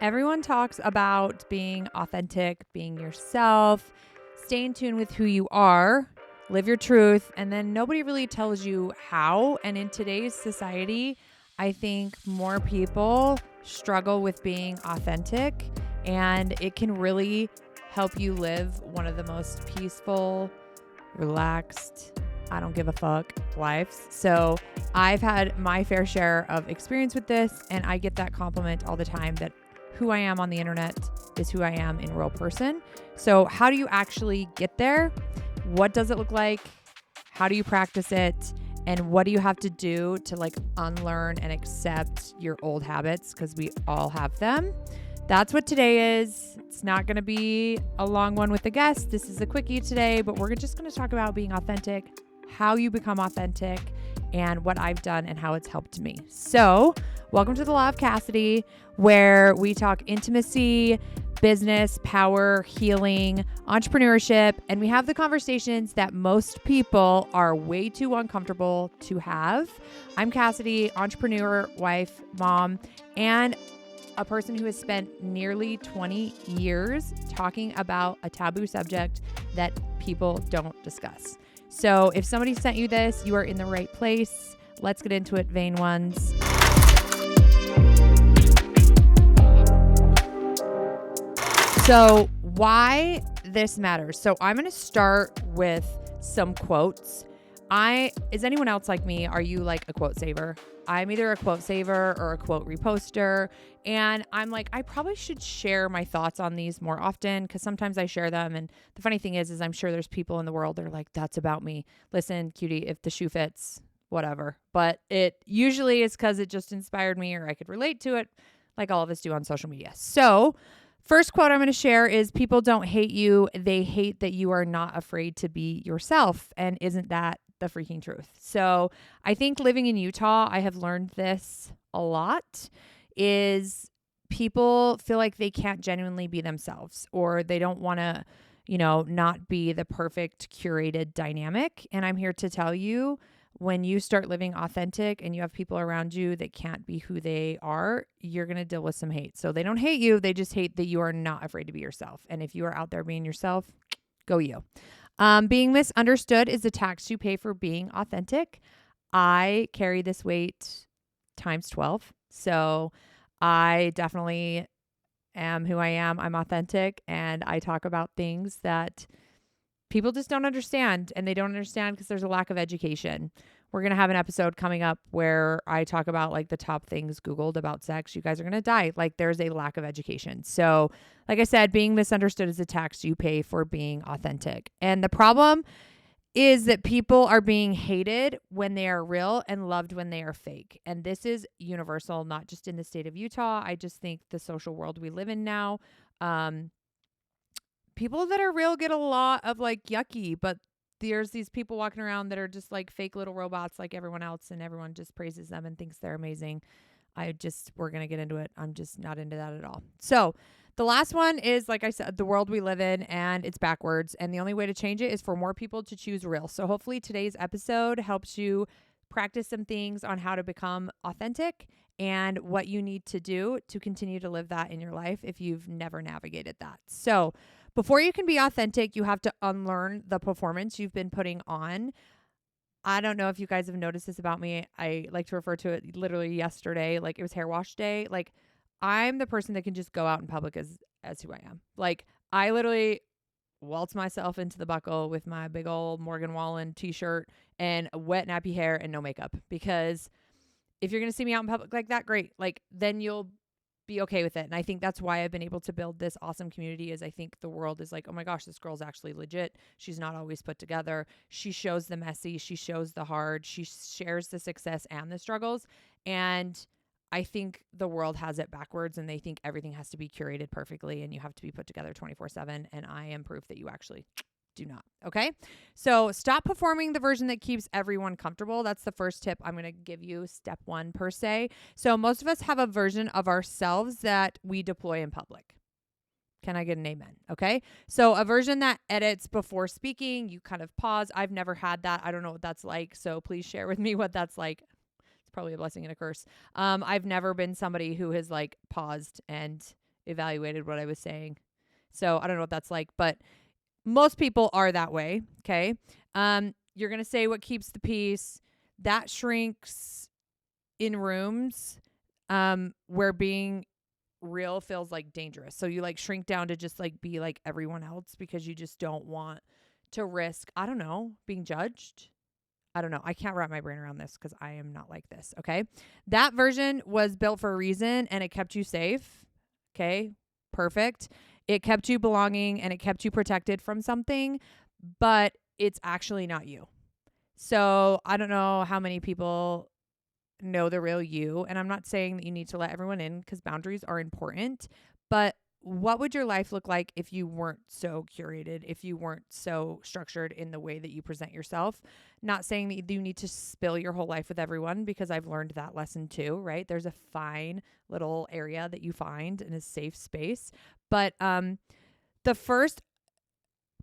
Everyone talks about being authentic, being yourself, stay in tune with who you are, live your truth, and then nobody really tells you how. And in today's society, I think more people struggle with being authentic, and it can really help you live one of the most peaceful, relaxed, I don't give a fuck lives. So I've had my fair share of experience with this, and I get that compliment all the time that who I am on the internet is who I am in real person. So how do you actually get there? What does it look like? How do you practice it? And what do you have to do to unlearn and accept your old habits? Because we all have them. That's what today is. It's not going to be a long one with a guest. This is a quickie today, but we're just going to talk about being authentic, how you become authentic, and what I've done and how it's helped me. So welcome to the Law of Cassidy, where we talk intimacy, business, power, healing, entrepreneurship, and we have the conversations that most people are way too uncomfortable to have. I'm Cassidy, entrepreneur, wife, mom, and a person who has spent nearly 20 years talking about a taboo subject that people don't discuss. So if somebody sent you this, you are in the right place. Let's get into it, vain ones. So why this matters. So I'm going to start with some quotes. Is anyone else like me? Are you like a quote saver? I'm either a quote saver or a quote reposter. And I'm like, I probably should share my thoughts on these more often because sometimes I share them. And the funny thing is I'm sure there's people in the world that are like, that's about me. Listen, cutie, if the shoe fits, whatever. But it usually is because it just inspired me or I could relate to it like all of us do on social media. So first quote I'm going to share is people don't hate you. They hate that you are not afraid to be yourself. And isn't that the freaking truth? So I think living in Utah, I have learned this a lot, is people feel like they can't genuinely be themselves or they don't want to, not be the perfect curated dynamic. And I'm here to tell you, when you start living authentic and you have people around you that can't be who they are, you're going to deal with some hate. So they don't hate you. They just hate that you are not afraid to be yourself. And if you are out there being yourself, go you. Being misunderstood is the tax you pay for being authentic. I carry this weight times 12. So I definitely am who I am. I'm authentic and I talk about things that people just don't understand, and they don't understand because there's a lack of education. We're going to have an episode coming up where I talk about the top things Googled about sex. You guys are going to die. There's a lack of education. So like I said, being misunderstood is a tax you pay for being authentic. And the problem is that people are being hated when they are real and loved when they are fake. And this is universal, not just in the state of Utah. I just think the social world we live in now, people that are real get a lot of yucky, but there's these people walking around that are just fake little robots like everyone else, and everyone just praises them and thinks they're amazing. We're going to get into it. I'm just not into that at all. So the last one is, like I said, the world we live in, and it's backwards. And the only way to change it is for more people to choose real. So hopefully today's episode helps you practice some things on how to become authentic and what you need to do to continue to live that in your life if you've never navigated that. So before you can be authentic, you have to unlearn the performance you've been putting on. I don't know if you guys have noticed this about me. I like to refer to it literally yesterday. It was hair wash day. I'm the person that can just go out in public as who I am. I literally waltz myself into the buckle with my big old Morgan Wallen t-shirt and wet nappy hair and no makeup. Because if you're going to see me out in public like that, great. Then you'll be okay with it. And I think that's why I've been able to build this awesome community, is I think the world is oh my gosh, this girl's actually legit. She's not always put together. She shows the messy, she shows the hard, she shares the success and the struggles. And I think the world has it backwards, and they think everything has to be curated perfectly and you have to be put together 24/7. And I am proof that you actually do not. Okay. So stop performing the version that keeps everyone comfortable. That's the first tip I'm going to give you, step one per se. So most of us have a version of ourselves that we deploy in public. Can I get an amen? Okay. So a version that edits before speaking, you kind of pause. I've never had that. I don't know what that's like. So please share with me what that's like. It's probably a blessing and a curse. I've never been somebody who has paused and evaluated what I was saying. So I don't know what that's like, but most people are that way. Okay. You're going to say what keeps the peace. That shrinks in rooms where being real feels like dangerous. So you like shrink down to just like be like everyone else because you just don't want to risk, I don't know, being judged. I don't know. I can't wrap my brain around this because I am not like this. Okay. That version was built for a reason and it kept you safe. Okay. Perfect. It kept you belonging and it kept you protected from something, but it's actually not you. So I don't know how many people know the real you. And I'm not saying that you need to let everyone in because boundaries are important, but what would your life look like if you weren't so curated, if you weren't so structured in the way that you present yourself? Not saying that you need to spill your whole life with everyone because I've learned that lesson too, right? There's a fine little area that you find in a safe space. But the first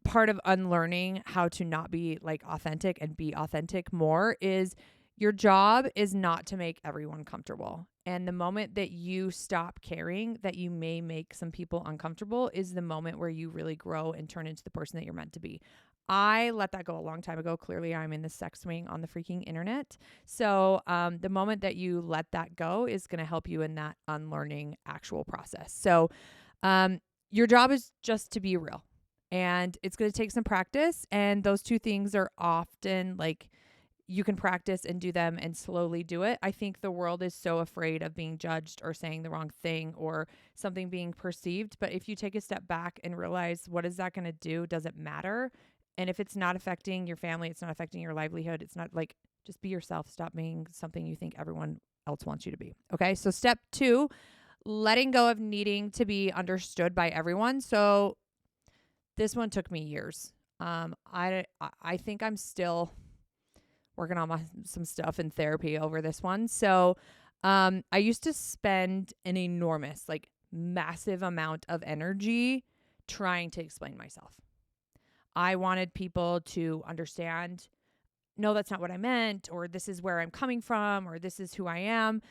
part of unlearning how to not be like authentic and be authentic more is your job is not to make everyone comfortable. And the moment that you stop caring that you may make some people uncomfortable is the moment where you really grow and turn into the person that you're meant to be. I let that go a long time ago. Clearly, I'm in the sex swing on the freaking internet. So the moment that you let that go is going to help you in that unlearning actual process. So your job is just to be real. And it's going to take some practice. And those two things are often like you can practice and do them and slowly do it. I think the world is so afraid of being judged or saying the wrong thing or something being perceived. But if you take a step back and realize what is that going to do? Does it matter? And if it's not affecting your family, it's not affecting your livelihood. It's not like, just be yourself. Stop being something you think everyone else wants you to be. Okay. So step 2, letting go of needing to be understood by everyone. So this one took me years. I think I'm still working on some stuff in therapy over this one. So I used to spend an enormous, like massive amount of energy trying to explain myself. I wanted people to understand, no, that's not what I meant, or this is where I'm coming from, or this is who I am.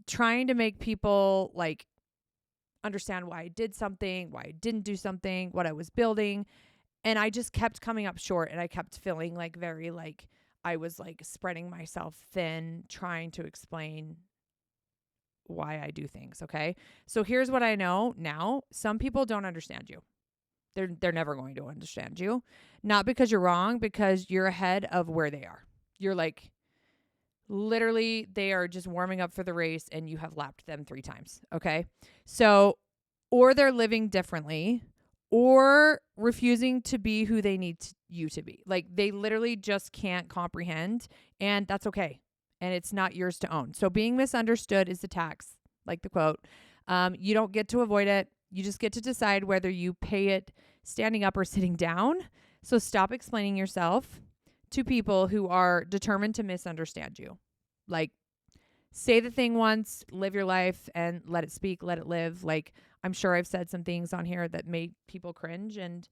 Trying to make people like understand why I did something, why I didn't do something, what I was building. And I just kept coming up short and I kept feeling like very like I was like spreading myself thin, trying to explain why I do things. Okay. So here's what I know now. Some people don't understand you. They're never going to understand you. Not because you're wrong, because you're ahead of where they are. You're like, literally, they are just warming up for the race and you have lapped them 3 times. Okay. So, or they're living differently or refusing to be who they need you to be. Like they literally just can't comprehend, and that's okay. And it's not yours to own. So being misunderstood is the tax, like the quote. You don't get to avoid it. You just get to decide whether you pay it standing up or sitting down. So stop explaining yourself to people who are determined to misunderstand you. Like, say the thing once, live your life, and let it speak, let it live. Like, I'm sure I've said some things on here that made people cringe, and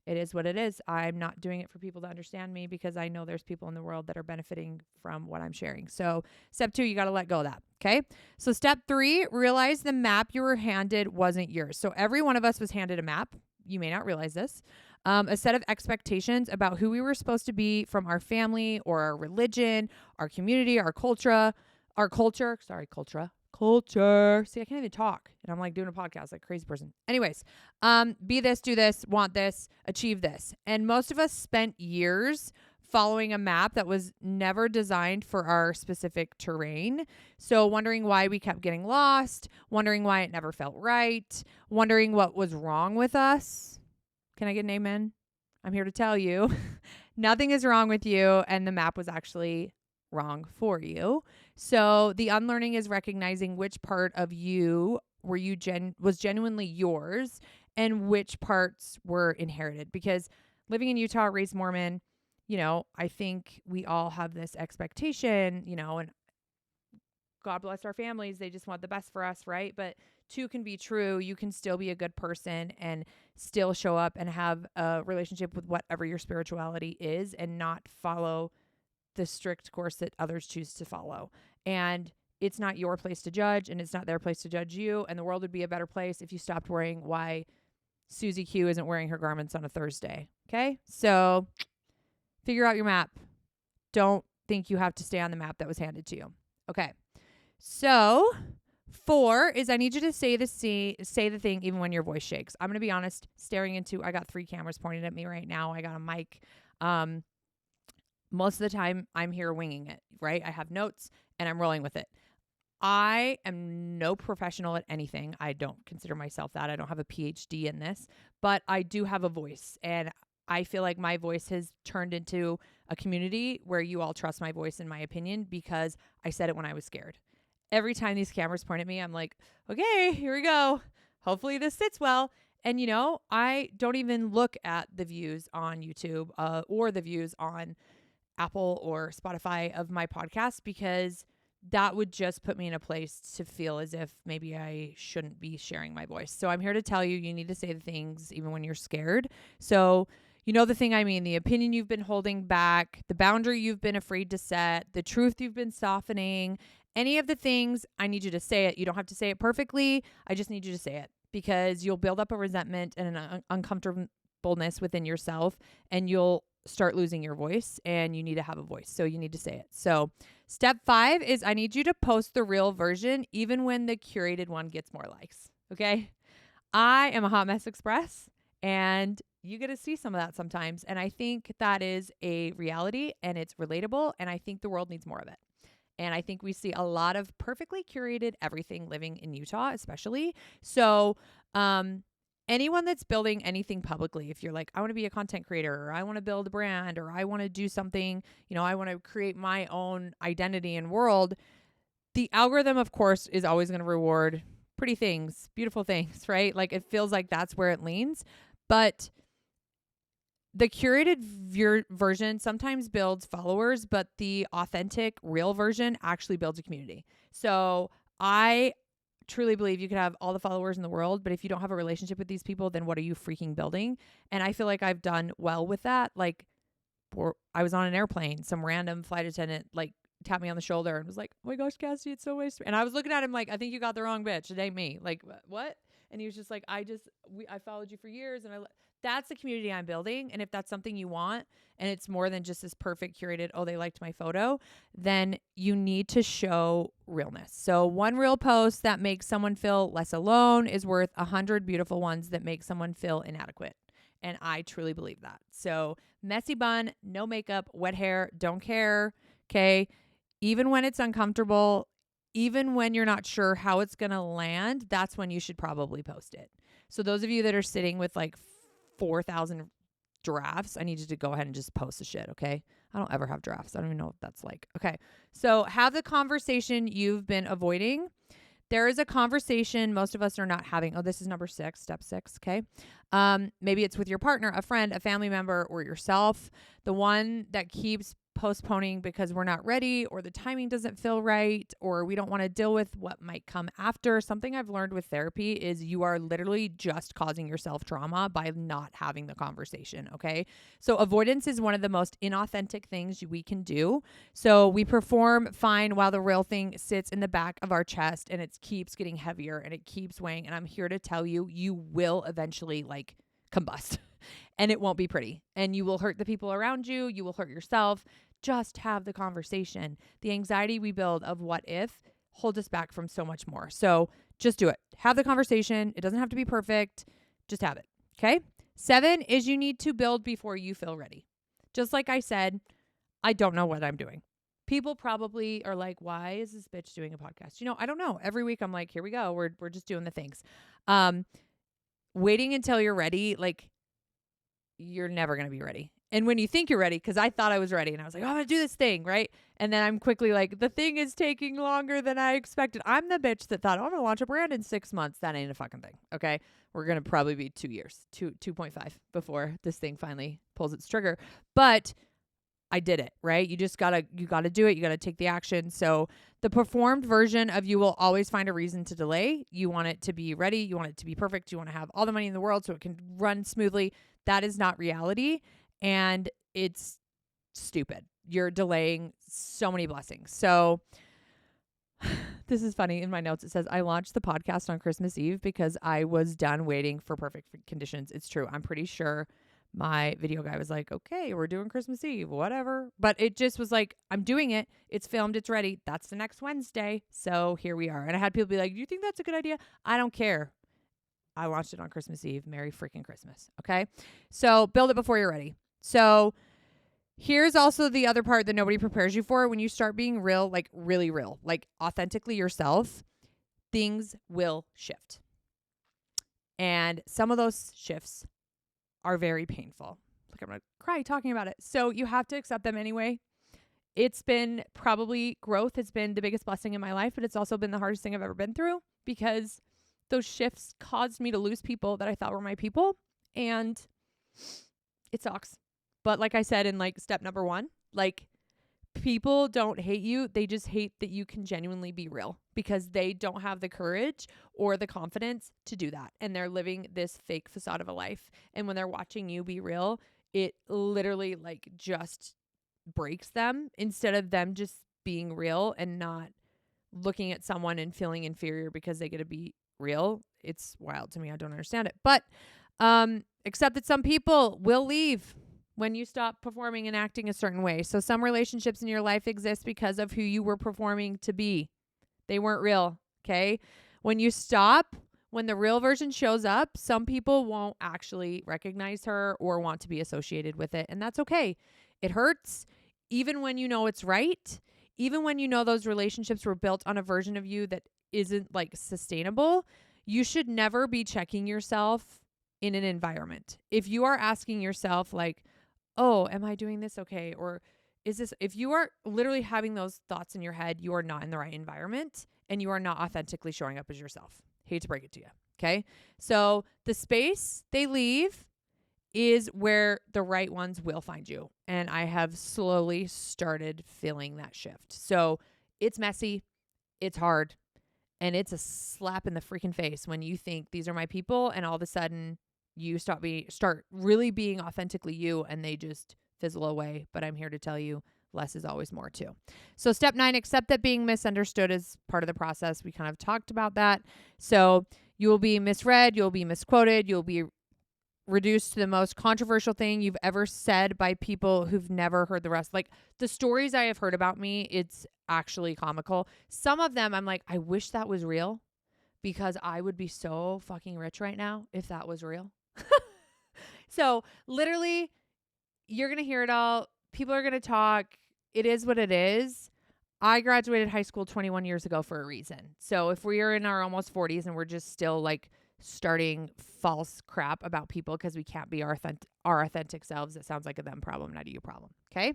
it is what it is. I'm not doing it for people to understand me because I know there's people in the world that are benefiting from what I'm sharing. So step 2, you got to let go of that. Okay. So step 3, realize the map you were handed wasn't yours. So every one of us was handed a map. You may not realize this. A set of expectations about who we were supposed to be from our family or our religion, our community, our culture. See, I can't even talk. And I'm like doing a podcast like a crazy person. Anyways, be this, do this, want this, achieve this. And most of us spent years following a map that was never designed for our specific terrain. So wondering why we kept getting lost, wondering why it never felt right, wondering what was wrong with us. Can I get an amen? I'm here to tell you nothing is wrong with you, and the map was actually wrong for you. So the unlearning is recognizing which part of you was genuinely yours and which parts were inherited. Because living in Utah, raised Mormon, I think we all have this expectation, and God bless our families. They just want the best for us, right? But 2 can be true. You can still be a good person and still show up and have a relationship with whatever your spirituality is and not follow the strict course that others choose to follow. And it's not your place to judge and it's not their place to judge you. And the world would be a better place if you stopped worrying why Susie Q isn't wearing her garments on a Thursday. Okay? So figure out your map. Don't think you have to stay on the map that was handed to you. Okay. So 4 is I need you to say the thing even when your voice shakes. I'm going to be honest, I got 3 cameras pointed at me right now. I got a mic. Most of the time I'm here winging it, right? I have notes and I'm rolling with it. I am no professional at anything. I don't consider myself that. I don't have a PhD in this, but I do have a voice, and I feel like my voice has turned into a community where you all trust my voice and my opinion because I said it when I was scared. Every time these cameras point at me, I'm like, okay, here we go. Hopefully this sits well. And, I don't even look at the views on YouTube or the views on Apple or Spotify of my podcast because that would just put me in a place to feel as if maybe I shouldn't be sharing my voice. So I'm here to tell you, you need to say the things even when you're scared. So the thing I mean, the opinion you've been holding back, the boundary you've been afraid to set, the truth you've been softening, any of the things, I need you to say it. You don't have to say it perfectly. I just need you to say it because you'll build up a resentment and an uncomfortableness within yourself, and you'll start losing your voice, and you need to have a voice. So you need to say it. So step 5 is I need you to post the real version even when the curated one gets more likes. Okay. I am a hot mess express, and you get to see some of that sometimes. And I think that is a reality, and it's relatable. And I think the world needs more of it. And I think we see a lot of perfectly curated everything living in Utah, especially. So, anyone that's building anything publicly, if you're like, I want to be a content creator, or I want to build a brand, or I want to do something, I want to create my own identity and world, the algorithm, of course, is always going to reward pretty things, beautiful things, right? Like it feels like that's where it leans. But the curated version sometimes builds followers, but the authentic, real version actually builds a community. So I truly believe you could have all the followers in the world, but if you don't have a relationship with these people, then what are you freaking building? And I feel like I've done well with that. Like, I was on an airplane, some random flight attendant tapped me on the shoulder and was like, "Oh my gosh, Cassidy, it's so nice." And I was looking at him like, "I think you got the wrong bitch. It ain't me." Like, what? And he was just like, I followed you for years, and that's the community I'm building. And if that's something you want, and it's more than just this perfect curated, oh, they liked my photo, then you need to show realness. So one real post that makes someone feel less alone is worth 100 beautiful ones that make someone feel inadequate. And I truly believe that. So messy bun, no makeup, wet hair, don't care. Okay. Even when it's uncomfortable, even when you're not sure how it's going to land, that's when you should probably post it. So those of you that are sitting with 4,000 drafts, I need you to go ahead and just post the shit. Okay. I don't ever have drafts. I don't even know what that's like. Okay. So have the conversation you've been avoiding. There is a conversation most of us are not having. Oh, this is number 6, step 6. Okay. Maybe it's with your partner, a friend, a family member, or yourself. The one that keeps postponing because we're not ready, or the timing doesn't feel right, or we don't want to deal with what might come after. Something I've learned with therapy is you are literally just causing yourself trauma by not having the conversation. Okay. So avoidance is one of the most inauthentic things we can do. So we perform fine while the real thing sits in the back of our chest, and it keeps getting heavier and it keeps weighing. And I'm here to tell you, you will eventually combust and it won't be pretty, and you will hurt the people around you. You will hurt yourself. Just have the conversation. The anxiety we build of what if holds us back from so much more. So just do it. Have the conversation. It doesn't have to be perfect. Just have it. Okay. 7 is you need to build before you feel ready. Just like I said, I don't know what I'm doing. People probably are like, why is this bitch doing a podcast? I don't know. Every week I'm like, here we go. We're just doing the things. Waiting until you're ready, you're never going to be ready. And when you think you're ready, because I thought I was ready and I was like, oh, I'm going to do this thing, right? And then I'm quickly like, the thing is taking longer than I expected. I'm the bitch that thought, oh, I'm going to launch a brand in 6 months. That ain't a fucking thing, okay? We're going to probably be 2 years, 2.5 before this thing finally pulls its trigger. But I did it, right? You got to do it. You got to take the action. So the performed version of you will always find a reason to delay. You want it to be ready. You want it to be perfect. You want to have all the money in the world so it can run smoothly. That is not reality. And it's stupid. You're delaying so many blessings. So This is funny. In my notes, it says, I launched the podcast on Christmas Eve because I was done waiting for perfect conditions. It's true. I'm pretty sure my video guy was like, okay, we're doing Christmas Eve, whatever. But it just was like, I'm doing it. It's filmed. It's ready. That's the next Wednesday. So here we are. And I had people be like, do you think that's a good idea? I don't care. I launched it on Christmas Eve. Merry freaking Christmas. Okay. So build it before you're ready. So here's also the other part that nobody prepares you for. When you start being real, like really real, like authentically yourself, things will shift. And some of those shifts are very painful. Like I'm going to cry talking about it. So you have to accept them anyway. It's been probably growth. It's been the biggest blessing in my life, but it's also been the hardest thing I've ever been through because those shifts caused me to lose people that I thought were my people. And it sucks. But like I said in like step number 1, like people don't hate you. They just hate that you can genuinely be real because they don't have the courage or the confidence to do that. And they're living this fake facade of a life. And when they're watching you be real, it literally like just breaks them instead of them just being real and not looking at someone and feeling inferior because they get to be real. It's wild to me. I don't understand it. But except that some people will leave when you stop performing and acting a certain way. So some relationships in your life exist because of who you were performing to be. They weren't real, okay? When you stop, when the real version shows up, some people won't actually recognize her or want to be associated with it, and that's okay. It hurts, even when you know it's right, even when you know those relationships were built on a version of you that isn't like sustainable. You should never be checking yourself in an environment. If you are asking yourself like, oh, am I doing this okay? Or is this, if you are literally having those thoughts in your head, you are not in the right environment and you are not authentically showing up as yourself. Hate to break it to you. Okay. So the space they leave is where the right ones will find you. And I have slowly started feeling that shift. So it's messy. It's hard. And it's a slap in the freaking face when you think these are my people and all of a sudden you start really being authentically you and they just fizzle away. But I'm here to tell you less is always more too. So step 9, accept that being misunderstood is part of the process. We kind of talked about that. So you will be misread, you'll be misquoted, you'll be reduced to the most controversial thing you've ever said by people who've never heard the rest. Like the stories I have heard about me, it's actually comical. Some of them I'm like, I wish that was real because I would be so fucking rich right now if that was real. So literally you're going to hear it all. People are going to talk. It is what it is. I graduated high school 21 years ago for a reason. So if we are in our almost 40s and we're just still like starting false crap about people because we can't be our authentic selves, it sounds like a them problem, not a you problem. Okay.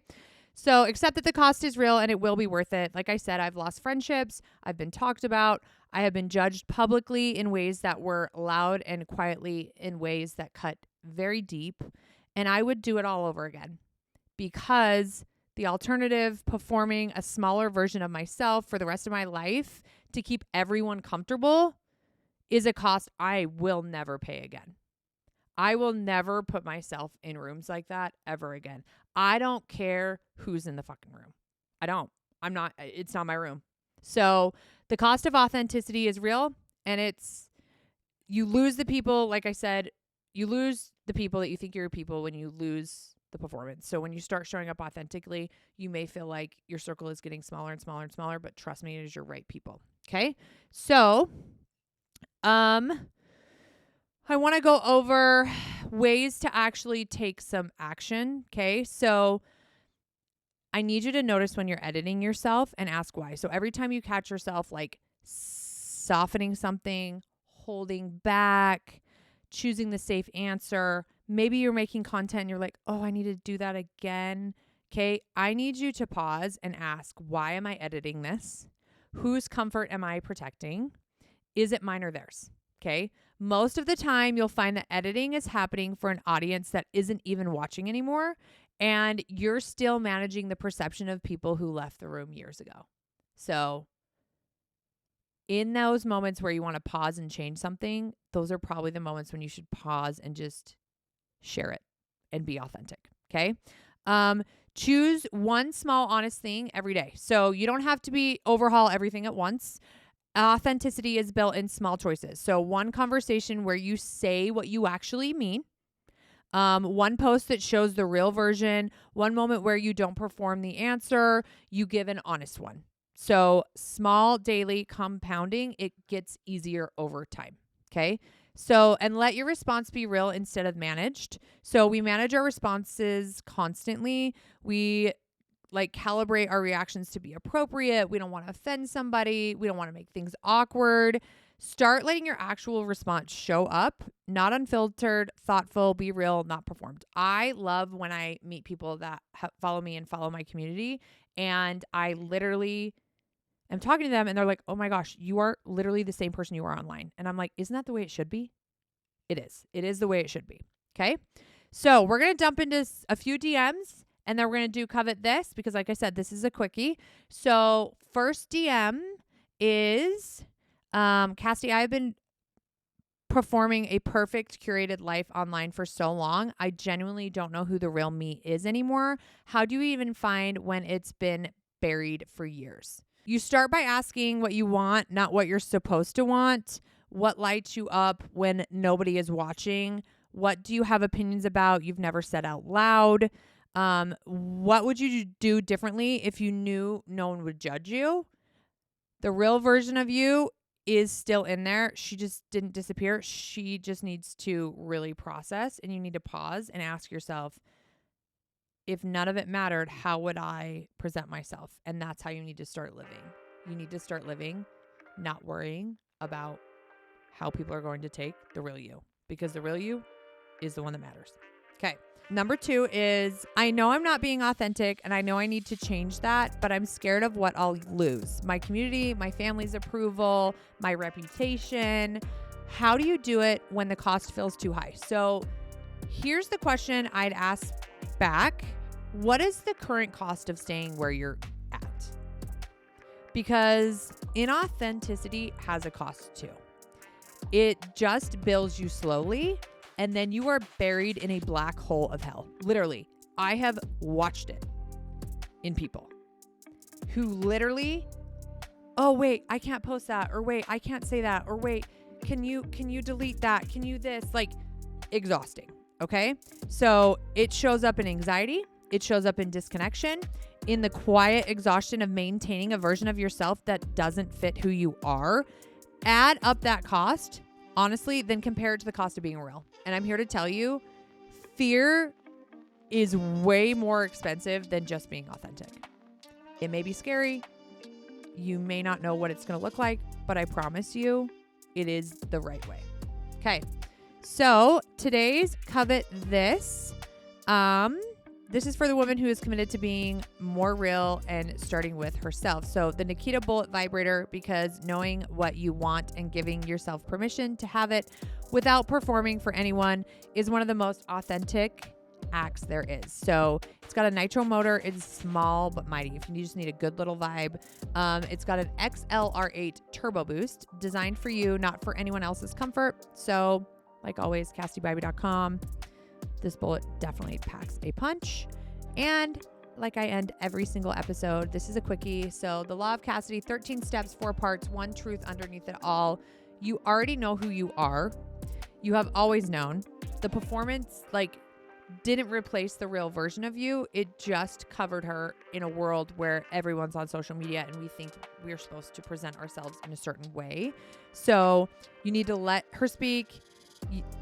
So accept that the cost is real and it will be worth it. Like I said, I've lost friendships. I've been talked about. I have been judged publicly in ways that were loud and quietly in ways that cut very deep. And I would do it all over again because the alternative, performing a smaller version of myself for the rest of my life to keep everyone comfortable, is a cost I will never pay again. I will never put myself in rooms like that ever again. I don't care who's in the fucking room. It's not my room. So the cost of authenticity is real and you lose the people. Like I said, you lose the people that you think you're people when you lose the performance. So when you start showing up authentically, you may feel like your circle is getting smaller and smaller and smaller, but trust me, it is your right people. Okay. So, I want to go over ways to actually take some action. Okay. So I need you to notice when you're editing yourself and ask why. So every time you catch yourself like softening something, holding back, choosing the safe answer, maybe you're making content and you're like, oh, I need to do that again. Okay. I need you to pause and ask, why am I editing this? Whose comfort am I protecting? Is it mine or theirs? Okay. Most of the time you'll find that editing is happening for an audience that isn't even watching anymore. And you're still managing the perception of people who left the room years ago. So in those moments where you want to pause and change something, those are probably the moments when you should pause and just share it and be authentic. Okay. Choose one small, honest thing every day. So you don't have to overhaul everything at once. Authenticity is built in small choices. So one conversation where you say what you actually mean. One post that shows the real version. One moment where you don't perform the answer. You give an honest one. So small daily compounding, it gets easier over time. Okay. So, and let your response be real instead of managed. So we manage our responses constantly. We calibrate our reactions to be appropriate. We don't want to offend somebody. We don't want to make things awkward. Start letting your actual response show up, not unfiltered, thoughtful, be real, not performed. I love when I meet people that follow me and follow my community, and I literally am talking to them and they're like, oh my gosh, you are literally the same person you are online. And I'm like, isn't that the way it should be? It is. It is the way it should be. Okay. So we're going to dump into a few DMs and then we're going to do covet this because like I said, this is a quickie. So first DM is, Cassidy, I've been performing a perfect curated life online for so long. I genuinely don't know who the real me is anymore. How do you even find when it's been buried for years? You start by asking what you want, not what you're supposed to want. What lights you up when nobody is watching? What do you have opinions about you've never said out loud? What would you do differently if you knew no one would judge you? The real version of you is still in there. She just didn't disappear. She just needs to really process, and you need to pause and ask yourself, if none of it mattered, how would I present myself? And that's how you need to start living. You need to start living, not worrying about how people are going to take the real you, because the real you is the one that matters. Okay. Number 2 is, I know I'm not being authentic and I know I need to change that, but I'm scared of what I'll lose. My community, my family's approval, my reputation. How do you do it when the cost feels too high? So here's the question I'd ask back. What is the current cost of staying where you're at? Because inauthenticity has a cost too. It just builds you slowly, and then you are buried in a black hole of hell. Literally, I have watched it in people who literally, oh wait, I can't post that, or wait, I can't say that, or wait, can you delete that? Can you this? Like, exhausting. Okay. So it shows up in anxiety. It shows up in disconnection, in the quiet exhaustion of maintaining a version of yourself that doesn't fit who you are. Add up that cost, honestly, then compare it to the cost of being real. And I'm here to tell you, fear is way more expensive than just being authentic. It may be scary. You may not know what it's going to look like, but I promise you, it is the right way. Okay. So today's covet this. This is for the woman who is committed to being more real and starting with herself. So the Nikita Bullet Vibrator, because knowing what you want and giving yourself permission to have it without performing for anyone is one of the most authentic acts there is. So it's got a nitro motor. It's small but mighty. If you just need a good little vibe. It's got an XLR8 turbo boost designed for you, not for anyone else's comfort. So like always, CassidyBybee.com. This bullet definitely packs a punch. And like I end every single episode, this is a quickie. So the Law of Cassidy, 13 steps, 4 parts, 1 truth underneath it all. You already know who you are. You have always known. The performance didn't replace the real version of you. It just covered her in a world where everyone's on social media and we think we're supposed to present ourselves in a certain way. So you need to let her speak.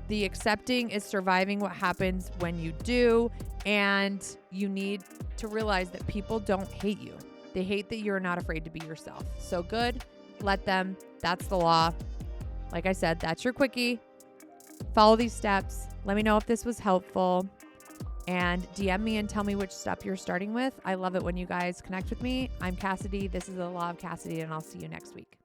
The accepting is surviving what happens when you do. And you need to realize that people don't hate you. They hate that you're not afraid to be yourself. So good. Let them. That's the law. Like I said, that's your quickie. Follow these steps. Let me know if this was helpful. And DM me and tell me which step you're starting with. I love it when you guys connect with me. I'm Cassidy. This is the Law of Cassidy, and I'll see you next week.